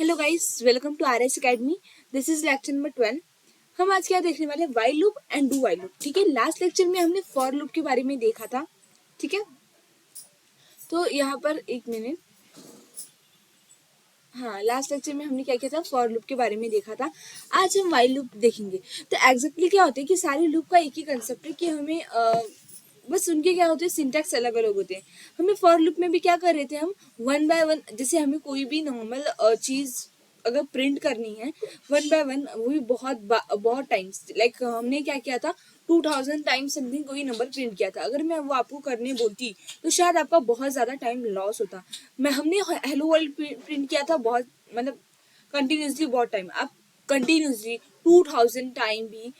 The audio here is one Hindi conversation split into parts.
Hello guys, welcome to R S academy. This is lecture number 12। हम आज क्या देखने वाले हैं? While loop and do while loop. ठीक है, लास्ट लेक्चर में हमने फॉर लूप के बारे में देखा था। ठीक है, तो यहाँ पर एक मिनट। हाँ, लास्ट लेक्चर में हमने क्या किया था? फॉर लूप के बारे में देखा था। आज हम वाइल लूप देखेंगे। तो एग्जैक्टली क्या होता है कि सारे लूप का एक ही कंसेप्ट है कि हमें बस उनके क्या होते हैं, सिंटैक्स अलग अलग होते हैं। हमें फॉर लूप में भी क्या कर रहे थे हम? वन बाय वन, जैसे हमें कोई भी नॉर्मल चीज अगर प्रिंट करनी है वन बाय वन, वो भी बहुत टाइम्स, लाइक हमने क्या किया था, 2000 टाइम्स समथिंग कोई नंबर प्रिंट किया था। अगर मैं वो आपको करने बोलती तो शायद आपका बहुत ज़्यादा टाइम लॉस होता। हमने हेलो वर्ल्ड प्रिंट किया था बहुत, मतलब कंटिन्यूसली बहुत टाइम। आप कंटिन्यूसली 2000 टाइम भी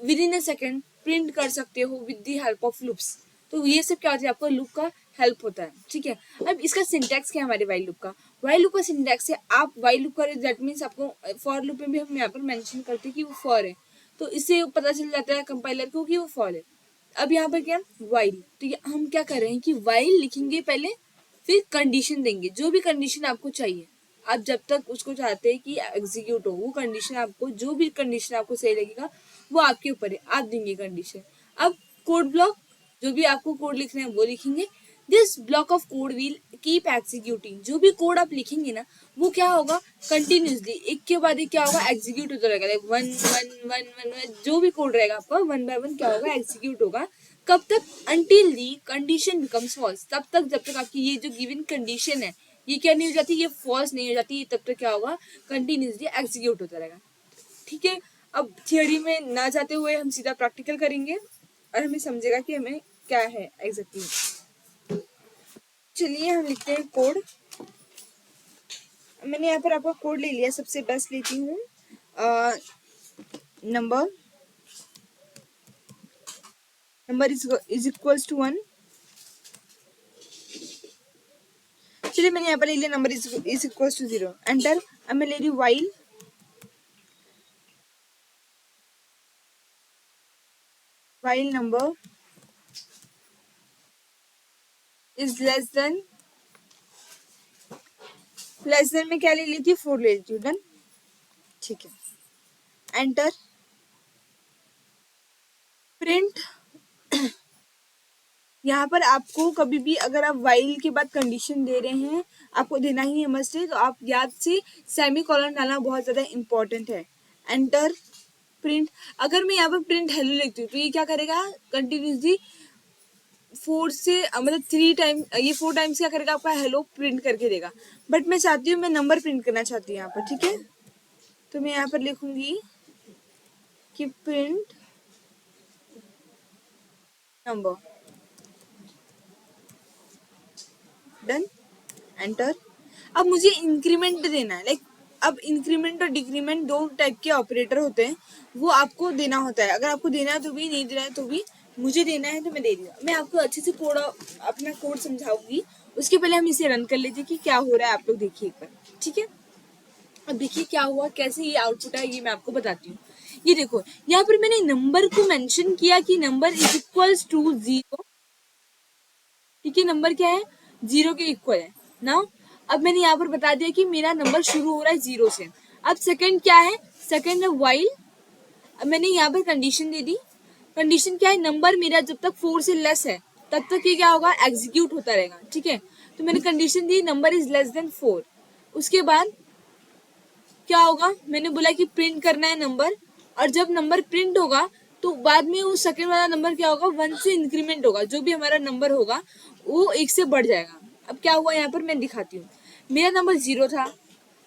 with in a second print कर सकते हो with the help of loops. तो ये सब क्या होता है, आपका लूप का हेल्प होता है। ठीक है, अब इसका सिंटैक्स क्या है हमारे वाइल लूप का? वाइल लूप का सिंटैक्स है, आप वाइल लूप कर, दैट मीन्स आपको फॉर लूप में भी हम यहाँ पर मेंशन करते हैं कि वो फॉर है, तो इससे पता चल जाता है कंपाइलर को कि वो फॉर है। अब यहाँ पर क्या वाइल, तो ये हम क्या कर रहे हैं कि वाइल लिखेंगे पहले, फिर कंडीशन देंगे, जो भी कंडीशन आपको चाहिए। आप जब तक उसको चाहते हैं कि एग्जीक्यूट हो, वो कंडीशन आपको, जो भी कंडीशन आपको सही लगेगा वो आपके ऊपर है, आप देंगे कंडीशन। अब कोड ब्लॉक, जो भी आपको कोड लिखना है वो लिखेंगे। This block of code will keep executing, जो भी कोड आप लिखेंगे ना वो क्या होगा, कंटिन्यूसली एक के बाद एक क्या होगा, एग्जीक्यूट होता रहेगा। Like one one one one one, जो भी कोड रहेगा आपका वन बाय वन क्या होगा, एग्जीक्यूट होगा। कब तक? Until the condition becomes false, तब तक जब तक आपकी ये जो गिवन कंडीशन है ये क्या नहीं हो जाती, ये फॉल्स नहीं हो जाती, तब तक क्या होगा, कंटिन्यूसली एग्जीक्यूट होता रहेगा। ठीक है, अब थियोरी में ना जाते हुए हम सीधा प्रैक्टिकल करेंगे और हमें समझेगा कि हमें क्या है एग्जैक्टली। चलिए हम लिखते हैं कोड। मैंने यहाँ पर आपका कोड ले लिया, सबसे बेस्ट लेती हूँ नंबर इज इक्वल्स टू 1। चलिए मैंने यहाँ पर ले लिया number is equals to 0, enter. अब मैं ले रही हूँ while number is less than में क्या ले लेती हूँ, 4 ले लेती हूँ। डन, ठीक है, एंटर। प्रिंट, यहाँ पर आपको कभी भी अगर आप वाइल के बाद कंडीशन दे रहे हैं, आपको देना ही है, मस्ट है, तो आप याद से सेमी कॉलन डालना बहुत ज़्यादा इंपॉर्टेंट है। Enter, print. अगर मैं यहाँ पर प्रिंट हेलो लिखती हूँ तो ये क्या करेगा, कंटिन्यूसली 4 से मतलब 3 टाइम, ये 4 टाइम्स क्या करेगा, आपका हेलो प्रिंट करके देगा। बट मैं चाहती हूँ, मैं नंबर प्रिंट करना चाहती हूँ यहाँ पर। ठीक है, तो मैं यहाँ पर लिखूंगी कि प्रिंट नंबर। Done, enter. अब मुझे इंक्रीमेंट देना है, लाइक अब इंक्रीमेंट और डिक्रीमेंट दो टाइप के ऑपरेटर होते हैं, वो आपको देना होता है। अगर आपको देना है तो भी, नहीं देना है तो भी, मुझे देना है तो मैं दे रही हूँ। मैं आपको अच्छे से कोड, अपना कोड समझाऊंगी, उसके पहले हम इसे रन कर लेते हैं कि क्या हो रहा है, आप लोग देखिए एक बार। ठीक है, अब देखिए क्या हुआ, कैसे ये आउटपुट है, ये मैं आपको बताती हूँ। ये देखो, यहाँ पर मैंने नंबर को मेंशन किया कि नंबर इज इक्वल्स टू 0। ठीक है, नंबर क्या है, 0 के इक्वल है ना। अब मैंने यहाँ पर बता दिया कि मेरा नंबर शुरू हो रहा है 0 से। अब सेकंड क्या है, सेकंड है वाइल। अब मैंने यहाँ पर कंडीशन दे दी। कंडीशन क्या है, नंबर मेरा जब तक 4 से लेस है तब तक ये क्या होगा, एग्जीक्यूट होता रहेगा। ठीक है, तो मैंने condition the number is less then 4। उसके बाद क्या होगा, मैंने बोला कि प्रिंट करना है नंबर, और जब नंबर प्रिंट होगा तो बाद में वो सेकंड वाला नंबर क्या होगा, 1 से इंक्रीमेंट होगा, जो भी हमारा नंबर होगा वो 1 से बढ़ जाएगा। अब क्या हुआ, यहाँ पर मैं दिखाती हूँ। मेरा नंबर 0 था,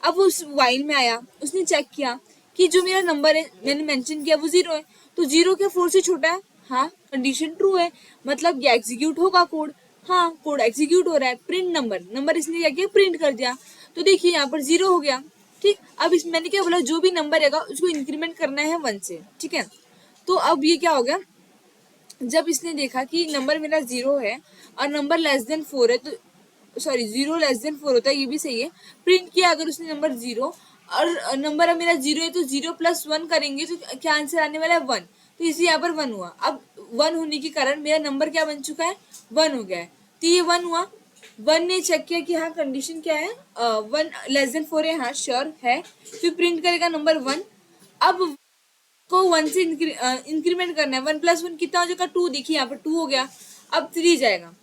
अब वो उस वाइल में आया, उसने चेक किया कि जो मेरा नंबर है मैंने मेंशन किया वो 0 है, तो 0 क्या 4 से छोटा है? हाँ, कंडीशन ट्रू है, मतलब ये एग्जीक्यूट होगा कोड। हाँ, कोड एग्जीक्यूट हो रहा है। प्रिंट नंबर, नंबर इसने क्या किया, प्रिंट कर दिया, तो देखिए यहाँ पर 0 हो गया। ठीक, अब इस मैंने क्या बोला, जो भी नंबर रहेगा उसको इंक्रीमेंट करना है 1 से। ठीक है, तो अब ये क्या हो गया, जब इसने देखा कि नंबर मेरा 0 है और नंबर लेस देन 4 है, तो सॉरी 0 लेस देन 4 होता है, ये भी सही है। प्रिंट किया अगर उसने नंबर 0 और नंबर अब मेरा 0 है, तो 0 प्लस 1 करेंगे तो क्या आंसर आने वाला है, 1। तो इसी यहाँ पर 1 हुआ। अब 1 होने के कारण मेरा नंबर क्या बन चुका है, 1 हो गया है, तो ये 1 हुआ। वन ने चेक किया कि हाँ कंडीशन क्या है, वन लेस देन 4 है, हाँ श्योर है, फिर प्रिंट करेगा नंबर 1। अब को 1 से इंक्रीमेंट करना है, 1+1 कितना हो जाएगा 2, देखिए यहाँ पर 2 हो गया। अब 3 जाएगा,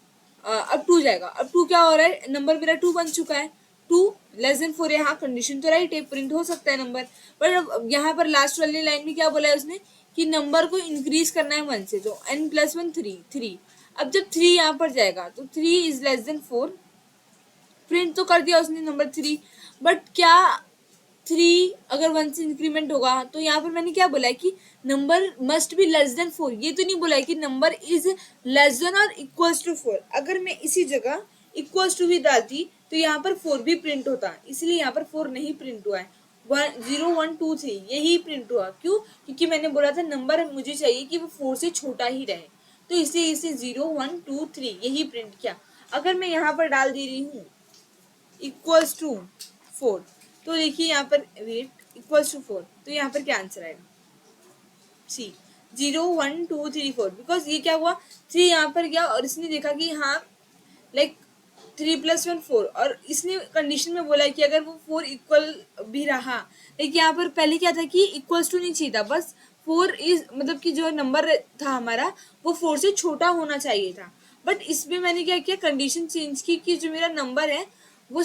अब 2 जाएगा, अब 2 क्या हो रहा है, नंबर मेरा 2 बन चुका है, 2 लेस देन 4 है, हाँ कंडीशन तो राइट है, प्रिंट हो सकता है नंबर। पर अब यहाँ पर लास्ट वाली लाइन में क्या बोला है उसने कि नंबर को इंक्रीज करना है 1 से, तो n+1 3। अब जब 3 यहाँ पर जाएगा तो 3 इज लेस देन 4, प्रिंट तो कर दिया उसने नंबर 3। बट क्या 3 अगर 1 से इंक्रीमेंट होगा, तो यहाँ पर मैंने क्या बोला है कि number must be less than 4, ये तो नहीं बोला है कि नंबर इज लेस देन और इक्वल्स टू 4। अगर मैं इसी जगह इक्वल्स टू भी डालती तो यहाँ पर 4 भी प्रिंट होता, इसलिए यहाँ पर 4 नहीं प्रिंट हुआ है, 0 1 2 3 यही प्रिंट हुआ। क्यों? क्योंकि मैंने बोला था नंबर मुझे चाहिए कि वो 4 से छोटा ही रहे, तो इसलिए इसे 0 1 2 3 यही प्रिंट किया। अगर मैं यहाँ पर डाल दे रही हूँ इक्वल्स टू 4, तो देखिए यहाँ पर वेट इक्वल्स टू 4, तो यहाँ पर क्या आंसर आएगा, सी 0 1 2 3 4। बिकॉज ये क्या हुआ, 3 यहाँ पर गया और इसने देखा कि हाँ लाइक 3+1 4, और इसने कंडीशन में बोला है कि अगर वो 4 इक्वल भी रहा, लेकिन यहाँ पर पहले क्या था कि इक्वल्स टू नहीं चाहिए था, बस 4 इज मतलब कि जो नंबर था हमारा वो 4 से छोटा होना चाहिए था। बट इसमें मैंने क्या किया, कंडीशन चेंज की कि जो मेरा नंबर है वो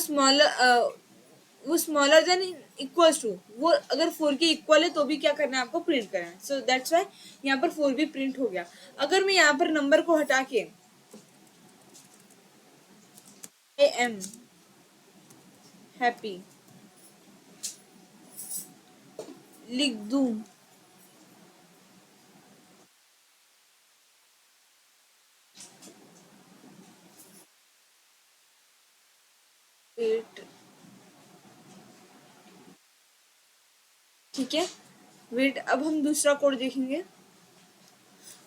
स्मॉलर देन इक्वल्स टू, वो अगर 4 के इक्वल है तो भी क्या करना है आपको, प्रिंट करना है। सो दैट्स वाई यहाँ पर 4 भी प्रिंट हो गया। अगर मैं यहाँ पर नंबर को हटा के आई एम हैप्पी लिख दूं, वेट ठीक है, वेट अब हम दूसरा कोड देखेंगे।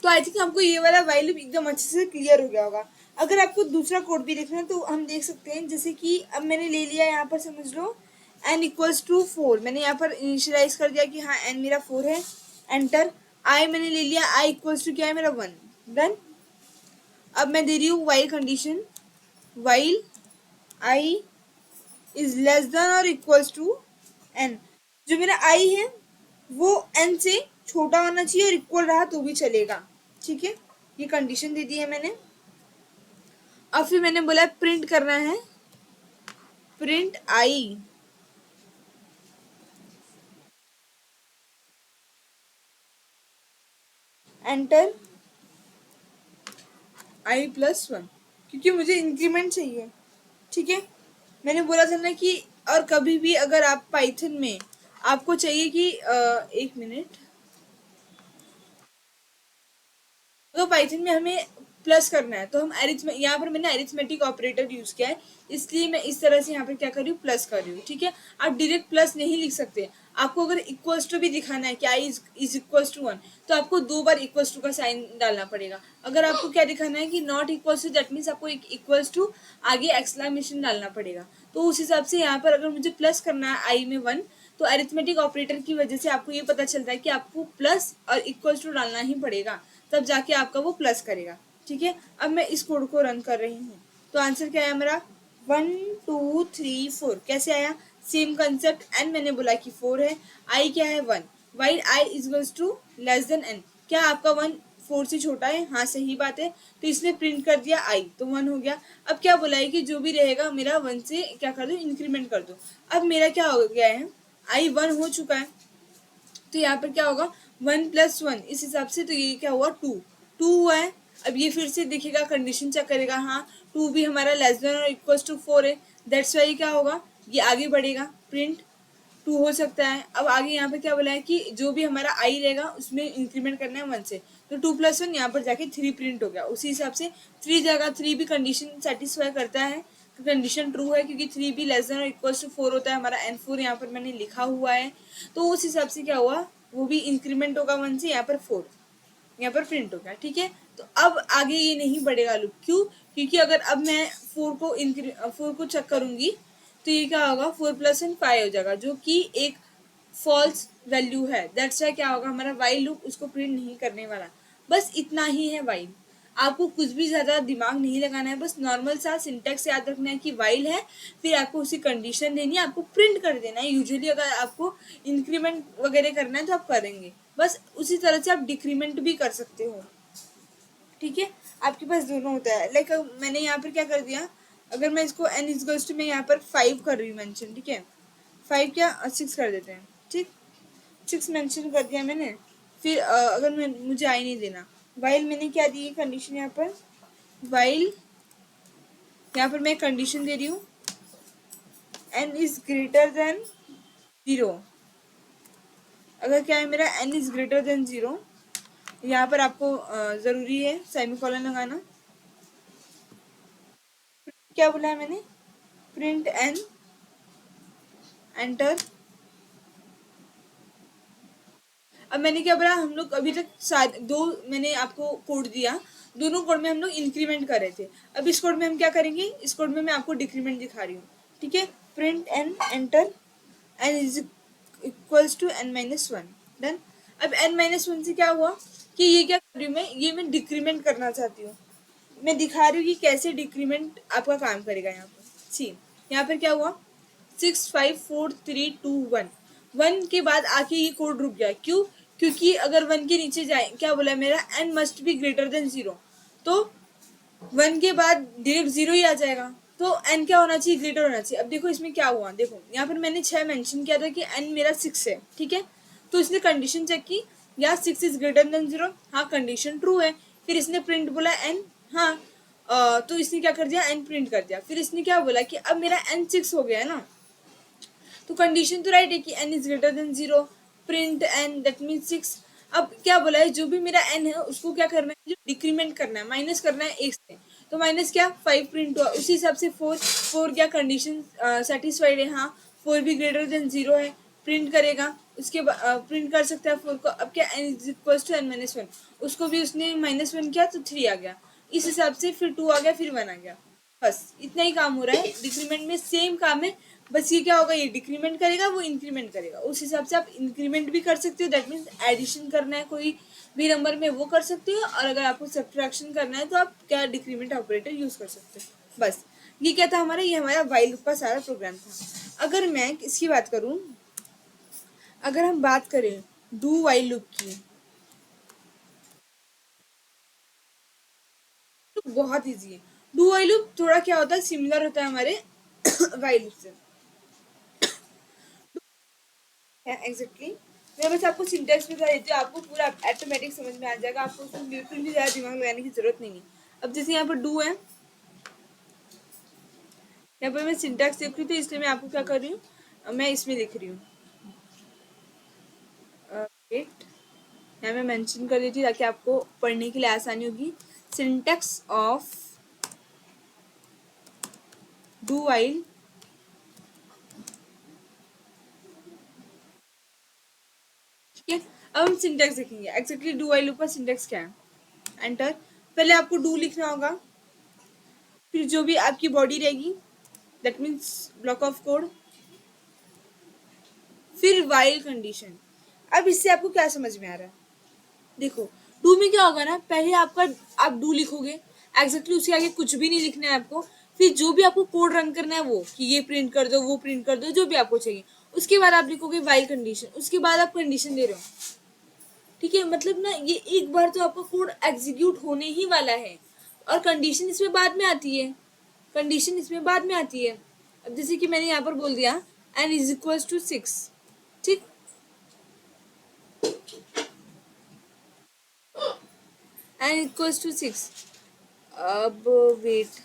तो आई थिंक हमको ये वाला वाइल लूप एकदम अच्छे से क्लियर हो गया होगा। अगर आपको दूसरा कोड भी देखना है तो हम देख सकते हैं, जैसे कि अब मैंने ले लिया यहाँ पर, समझ लो n=4, मैंने यहाँ पर इनिशियलाइज कर दिया कि हाँ n मेरा 4 है, एंटर। आई मैंने ले लिया, i= क्या है मेरा 1, डन। अब मैं दे रही हूँ while condition, while i is less then और इक्वल्स टू n। जो मेरा i है वो n से छोटा होना चाहिए और इक्वल रहा तो भी चलेगा, ठीक है, ये कंडीशन दे दी है मैंने। अब फिर मैंने बोला प्रिंट करना है, प्रिंट i एंटर i+1, क्योंकि मुझे इंक्रीमेंट चाहिए, ठीक है। मैंने बोला था ना कि और कभी भी अगर आप पाइथन में आपको चाहिए कि एक मिनट, तो पाइथन में हमें प्लस करना है तो हम यहाँ पर मैंने अरिथमेटिक ऑपरेटर यूज किया है, इसलिए मैं इस तरह से यहाँ पर क्या कर रही हूँ, प्लस कर रही हूँ, ठीक है। आप डायरेक्ट प्लस नहीं लिख सकते, आपको अगर इक्वल्स टू भी दिखाना है कि i इज इक्वल्स टू 1, तो आपको 2 बार इक्वल्स टू का साइन डालना पड़ेगा। अगर आपको क्या दिखाना है कि not equals to, that means आपको इक्वल्स टू आगे एक्सक्लेमेशन डालना पड़ेगा। तो उस हिसाब से यहाँ पर अगर मुझे प्लस करना है i में 1, तो अरिथमेटिक ऑपरेटर की वजह से आपको ये पता चलता है कि आपको प्लस और इक्वल्स टू डालना ही पड़ेगा, तब जाके आपका वो प्लस करेगा, ठीक है। अब मैं इस कोड को रन कर रही हूँ, तो आंसर क्या आया मेरा 1 2 3 4। कैसे आया, सेम कंसेप्ट, n मैंने बोला कि 4 है, i क्या है 1, while i is to less than n। क्या आपका 1 4 से छोटा है, हाँ सही बात है, तो इसने प्रिंट कर दिया i, तो 1 हो गया। अब क्या बोला है कि जो भी रहेगा मेरा 1 से क्या कर दो, इंक्रीमेंट कर दो। अब मेरा क्या हो गया है, i 1 हो चुका है, तो यहाँ पर क्या होगा 1+1, इस हिसाब से तो ये क्या हुआ 2 हुआ है। अब ये फिर से देखेगा, कंडीशन चेक करेगा, हाँ 2 भी हमारा लेस देन और इक्वल्स टू 4 है, दैट्स वाई क्या होगा, ये आगे बढ़ेगा, प्रिंट 2 हो सकता है। अब आगे यहाँ पे क्या बोला है कि जो भी हमारा i रहेगा उसमें इंक्रीमेंट करना है 1 से, तो 2+1 यहाँ पर जाके 3 प्रिंट हो गया। उसी हिसाब से 3 जगह 3 भी कंडीशन सेटिस्फाई करता है, तो कंडीशन ट्रू है, क्योंकि 3 भी लेस देन और इक्वल्स टू 4 होता है, हमारा n4 यहाँ पर मैंने लिखा हुआ है, तो उस हिसाब से क्या हुआ, वो भी इंक्रीमेंट होगा 1 से, यहाँ पर 4 यहाँ पर प्रिंट हो गया, ठीक है। तो अब आगे ये नहीं बढ़ेगा लूप, क्यों, क्योंकि अगर अब मैं 4 को चेक करूंगी तो ये क्या होगा, 4+1 5 हो जाएगा, जो कि एक फॉल्स वैल्यू है, दैट्स वाई क्या होगा, हमारा वाइल लूप उसको प्रिंट नहीं करने वाला। बस इतना ही है वाइल। आपको कुछ भी ज्यादा दिमाग नहीं लगाना है, बस नॉर्मल सा सिंटेक्स याद रखना है कि वाइल है, फिर आपको उसी कंडीशन देनी है, आपको प्रिंट कर देना है। यूजुअली अगर आपको इंक्रीमेंट वगैरह करना है तो आप करेंगे, बस उसी तरह से आप डिक्रीमेंट भी कर सकते हो। ठीक है, आपके पास दोनों होता है। लाइक मैंने यहाँ पर क्या कर दिया, अगर मैं इसको एन इज टू मैं यहाँ पर 5 कर रही हूँ मेंशन, ठीक है, 5 क्या 6 कर देते हैं, ठीक, 6 मेंशन कर दिया मैंने। फिर अगर मैं मुझे आई नहीं देना, वाइल मैंने क्या दी कंडीशन यहाँ पर, वाइल यहाँ पर मैं कंडीशन दे रही हूँ एन इज ग्रेटर देन 0। अगर क्या है मेरा एन इज ग्रेटर देन 0, यहाँ पर आपको जरूरी है सेमीकोलन लगाना। क्या बोला है मैंने, प्रिंट एन एंटर। अब मैंने क्या बोला, हम लोग अभी तक दो मैंने आपको कोड दिया, दोनों कोड में हम लोग इंक्रीमेंट कर रहे थे। अब इस कोड में हम क्या करेंगे, इस कोड में मैं आपको डिक्रीमेंट दिखा रही हूँ। ठीक है, print n enter n is equals to n minus one, done. अब एन माइनस वन से क्या हुआ कि ये क्या कर रही हूँ मैं, ये मैं डिक्रीमेंट करना चाहती हूँ। मैं दिखा रही हूँ कि कैसे डिक्रीमेंट आपका काम करेगा। यहाँ पर सी, यहाँ पर क्या हुआ, 6 5 4 3 2 1, 1 के बाद आके ये कोड रुक गया, क्यों, क्योंकि अगर 1 के नीचे जाए, क्या बोला मेरा, n must be greater than 0, तो 1 के बाद डायरेक्ट 0 ही आ जाएगा, तो एन क्या होना चाहिए, ग्रेटर होना चाहिए। अब देखो इसमें क्या हुआ, देखो यहाँ पर मैंने 6 मेंशन किया था कि एन मेरा 6 है, ठीक है, तो इसने कंडीशन चेक की, या 6 इज ग्रेटर देन 0, हाँ कंडीशन ट्रू है। फिर इसने प्रिंट बोला एन, हाँ तो इसने क्या कर दिया, एन प्रिंट कर दिया। फिर इसने क्या बोला कि अब मेरा एन 6 हो गया है ना, तो कंडीशन तो राइट है कि n is greater than 0, print n that mean 6। अब क्या बोला है, जो भी मेरा n है उसको क्या करना है, जो डिक्रीमेंट करना है, माइनस करना है 1 से, तो माइनस क्या 5 प्रिंट हुआ, उसी हिसाब से 4 क्या कंडीशन सेटिस्फाइड है, हाँ 4 भी ग्रेटर देन 0 है, प्रिंट करेगा, उसके बाद प्रिंट कर सकता है 4 को। अब क्या n is equal to n minus one, उसको भी उसने -1 किया तो 3 आ गया, इस हिसाब से फिर 2 आ गया, फिर 1 आ गया, बस इतना ही काम हो रहा है। डिक्रीमेंट में सेम काम है, बस ये क्या होगा, ये डिक्रीमेंट करेगा, वो इंक्रीमेंट करेगा, उस हिसाब से आप इंक्रीमेंट भी कर सकते हो, दैट मीन्स एडिशन करना है कोई भी नंबर में वो कर सकते हो, और अगर आपको सब्ट्रैक्शन करना है तो आप क्या डिक्रीमेंट ऑपरेटर यूज कर सकते हो। बस ये क्या था हमारा, ये हमारा वाइल लूप का सारा प्रोग्राम था। अगर मैं इसकी बात करूं, अगर हम बात करें डू वाइल लूप की, तो बहुत ईजी है। डू वाइल लूप थोड़ा क्या होता है, सिमिलर होता है हमारे वाइल लूप से है एग्जैक्टली। मैं बस आपको सिंटेक्स बता देती हूँ, आपको पूरा ऑटोमेटिक समझ में आ जाएगा, आपको उसमें बिल्कुल भी ज़्यादा दिमाग लगाने की जरूरत नहीं है। अब जैसे यहाँ पर डू है, यहाँ पर मैं सिंटेक्स देख रही थी, इसलिए मैं आपको क्या कर रही हूँ, मैं इसमें लिख रही हूँ वेट, यहाँ मैं मेंशन कर देती हूँ ताकि आपको पढ़ने के लिए आसानी होगी। सिंटेक्स ऑफ डू वाइल, ठीक है। अब हम सिंटेक्स देखेंगे एग्जैक्टली डू वाइल लूप का सिंटेक्स क्या है। एंटर, पहले आपको डू लिखना होगा, फिर जो भी आपकी बॉडी रहेगी that means block of code, फिर वाइल कंडीशन। अब इससे आपको क्या समझ में आ रहा है, देखो डू में क्या होगा ना, पहले आपका आप डू लिखोगे एग्जैक्टली, उसके आगे कुछ भी नहीं लिखना है आपको, फिर जो भी आपको कोड रन करना है वो कि ये प्रिंट कर दो, वो प्रिंट कर दो, जो भी आपको चाहिए, उसके बाद आप लिखोगे वाइल कंडीशन, उसके बाद आप कंडीशन दे रहे हो, ठीक है। मतलब ना ये एक बार तो आपका कोड एग्जीक्यूट होने ही वाला है, और कंडीशन इसमें बाद में आती है, कंडीशन इसमें बाद में आती है। अब जैसे कि मैंने यहाँ पर बोल दिया एन इज इक्वल टू 6, ठीक, एन इक्वल टू 6। अब वेट,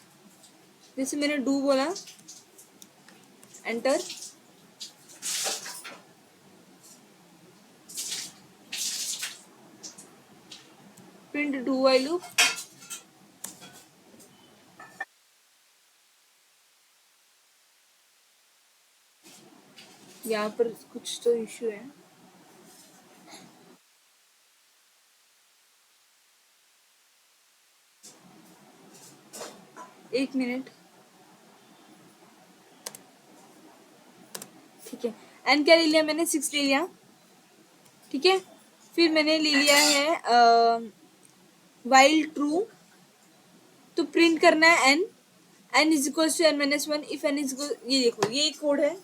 जैसे मैंने डू बोला, enter, print do while loop, यहाँ पर कुछ तो इश्यू है, एक मिनट, ठीक है। एन क्या ले लिया मैंने, 6 ले लिया, ठीक है। फिर मैंने ले लिया है वाइल ट्रू, तो प्रिंट करना है n, n is equal to n minus one, if n is equal, ये देखो ये कोड है।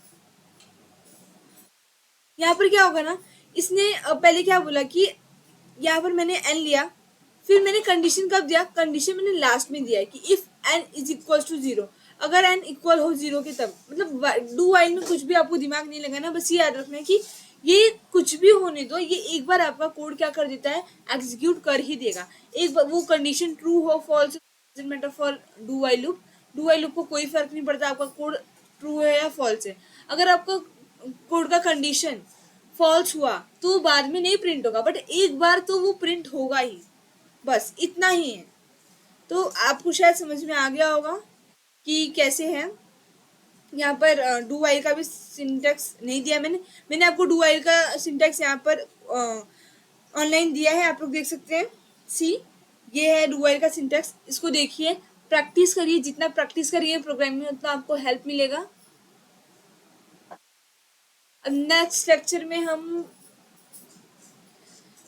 यहाँ पर क्या होगा ना, इसने पहले क्या बोला कि यहाँ पर मैंने n लिया, फिर मैंने कंडीशन कब दिया, कंडीशन मैंने लास्ट में दिया है कि if n is equal to zero, अगर n इक्वल हो जीरो के तब, मतलब डू वाइल में कुछ भी आपको दिमाग नहीं लगाना, बस ये याद रखना है कि ये कुछ भी होने दो, ये एक बार आपका कोड क्या कर देता है, एग्जीक्यूट कर ही देगा। एक बार वो कंडीशन ट्रू हो false, doesn't matter for do while loop. Do while loop को कोई फर्क नहीं पड़ता आपका कोड ट्रू है या फॉल्स है। अगर आपका कोड का कंडीशन फॉल्स हुआ तो बाद में नहीं प्रिंट होगा, बट एक बार तो वो प्रिंट होगा ही, बस इतना ही है। तो आपको शायद समझ में आ गया होगा कि कैसे है। यहाँ पर डू वाइल का भी सिंटैक्स नहीं दिया मैंने आपको डू वाइल का सिंटैक्स यहाँ पर ऑनलाइन दिया है, आप लोग देख सकते हैं। सी, ये है डू वाइल का सिंटैक्स, इसको देखिए, प्रैक्टिस करिए, जितना प्रैक्टिस करिए प्रोग्रामिंग में उतना आपको हेल्प मिलेगा। अब नेक्स्ट लेक्चर में हम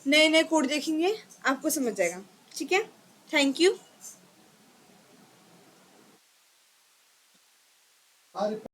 नए नए कोड देखेंगे, आपको समझ जाएगा। ठीक है, थैंक यू।